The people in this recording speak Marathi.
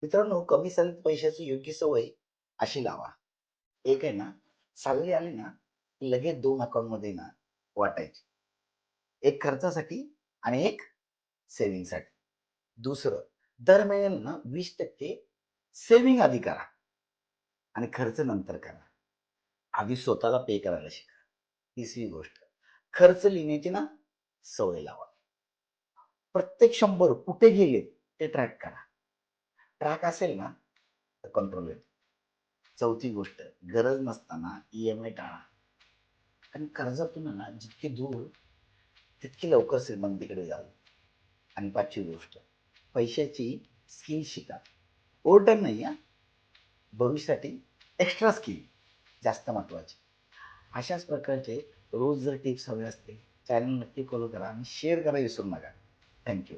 मित्रांनो, कमी सॅलरीत पैशाची योग्य सवय अशी लावा. एक आहे ना, सॅलरी आली ना, की लगेच 2 अकाउंटमध्ये ना वाटायची. एक खर्चासाठी आणि एक सेव्हिंगसाठी. दुसरं, दर महिन्याला ना 20% सेव्हिंग आधी करा आणि खर्च नंतर करा. आधी स्वतःला पे करायला शिका. तिसरी गोष्ट, खर्च लिहिण्याची ना सवय लावा. प्रत्येक 100 कुठे गेले ते ट्रॅक करा. ट्रॅक असेल ना, तर कंट्रोल येतो. चौथी गोष्ट, गरज नसताना ई-एम-आय टाळा. आणि कर्जातून आहे ना जितके दूर तितकी लवकर श्रीमंतीकडे जाल. आणि पाचवी गोष्ट, पैशाची स्किल शिका. ओव्हरटाईम नाही हा, भविष्यासाठी एक्स्ट्रा स्किल जास्त महत्वाची. अशाच प्रकारचे रोज जर टिप्स हवे असतील, चॅनल नक्की फॉलो करा आणि शेअर करायला विसरू नका. थँक्यू.